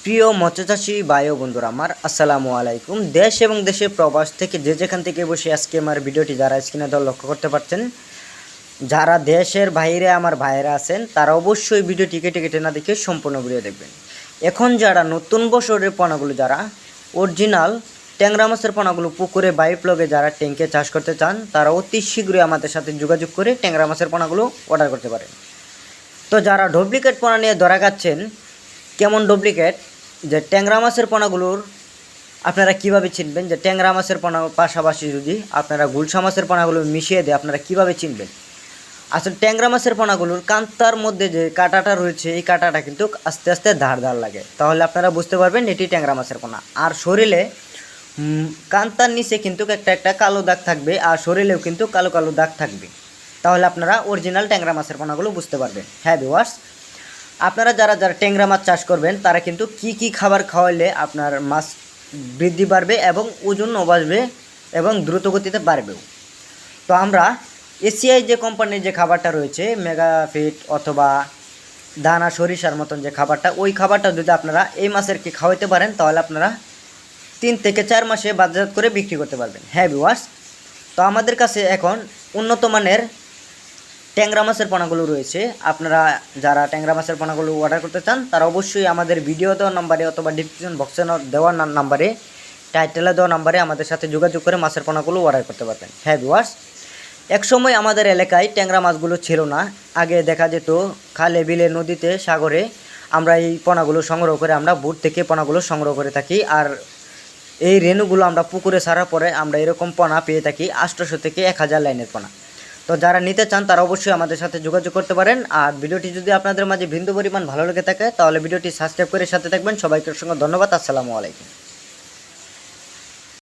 প্রিয় মৎস্যচাষী ভাই ও বন্ধুরা আমার আসসালামু আলাইকুম। দেশ এবং দেশের প্রবাস থেকে যে যেখান থেকে বসে আজকে আমার ভিডিওটি যারা স্ক্রিনে ধরে লক্ষ্য করতে পারছেন, যারা দেশের বাইরে আমার ভাইয়েরা আছেন তারা অবশ্যই ভিডিওটি কেটে কেটে না দেখে সম্পূর্ণ ভিডিও দেখবেন। এখন যারা নতুন বছরের পোনাগুলো যারা অরিজিনাল ট্যাংরা মাছের পোনাগুলো পুকুরে বাইপ্লগে যারা ট্যাঙ্কে চাষ করতে চান তারা অতি শীঘ্রই আমাদের সাথে যোগাযোগ করে ট্যাংরা মাছের পোনাগুলো অর্ডার করতে পারেন। তো যারা ডুপ্লিকেট পোনা নিয়ে ধরা খাচ্ছেন, কেমন ডুপ্লিকেট, যে ট্যাংরা মাছের পোনাগুলোর আপনারা কিভাবে চিনবেন, যে ট্যাংরা মাছের পোনা পাশাপাশি যদি আপনারা গুলশা মাছের পোনাগুলো মিশিয়ে দেয় আপনারা কিভাবে চিনবেন। আসলে ট্যাংরা মাছের পোনাগুলোর কান্তার মধ্যে যে কাঁটাটা রয়েছে এই কাঁটাটা কিন্তু আস্তে আস্তে ধার ধার লাগে, তাহলে আপনারা বুঝতে পারবেন এটি ট্যাংরা মাছের পোনা। আর শরীরে কান্তার নিচে কিন্তু একটা একটা কালো দাগ থাকবে, আর শরীরেও কিন্তু কালো কালো দাগ থাকবে, তাহলে আপনারা অরিজিনাল ট্যাংরা মাছের পোনাগুলো বুঝতে পারবেন। হ্যাঁ ভিউয়ার্স, আপনারা যারা যারা ট্যাংরা মাছ চাষ করবেন তারা কিন্তু কি খাবার খাওয়াইলে আপনার মাছ বৃদ্ধি বাড়বে এবং ওজনও বাড়বে এবং দ্রুত গতিতে বাড়বেও। তো আমরা এসিআই যে কোম্পানির যে খাবারটা রয়েছে মেগাফিট অথবা দানা সরিষার মতন যে খাবারটা, ওই খাবারটা যদি আপনারা এই মাছেরকে খাওয়াইতে পারেন তাহলে আপনারা 3 থেকে 4 মাসে বাজারজাত করে বিক্রি করতে পারবেন। হ্যাঁ ভিউয়ার্স, তো আমাদের কাছে এখন উন্নত মানের ট্যাংরা মাছের পোনাগুলো রয়েছে। আপনারা যারা ট্যাংরা মাছের পোনাগুলো অর্ডার করতে চান তারা অবশ্যই আমাদের ভিডিও দেওয়া নাম্বারে অথবা ডিসক্রিপশন বক্সে দেওয়া নাম্বারে, টাইটেলে দেওয়া নাম্বারে আমাদের সাথে যোগাযোগ করে মাছের পোনাগুলো অর্ডার করতে পারবেন। হ্যাঁ ভিউয়ার্স, একসময় আমাদের এলাকায় ট্যাংরা মাছগুলো ছিল না। আগে দেখা যেত খালে বিলে নদীতে সাগরে আমরা এই পোনাগুলো সংগ্রহ করে আমরা বুট থেকে পোনাগুলো সংগ্রহ করে থাকি, আর এই রেণুগুলো আমরা পুকুরে ছাড়ার পরে আমরা এরকম পোনা পেয়ে থাকি 800 থেকে 1000 লাইনের পোনা। তো যারা নিতে চান তারা অবশ্যই আমাদের সাথে যোগাযোগ করতে পারেন। আর ভিডিওটি যদি আপনাদের মাঝে বিন্দু পরিমাণ ভালো লেগে থাকে তাহলে ভিডিওটি সাবস্ক্রাইব করে সাথে থাকবেন। সবাইকে অসংখ্য ধন্যবাদ। আসসালামু আলাইকুম।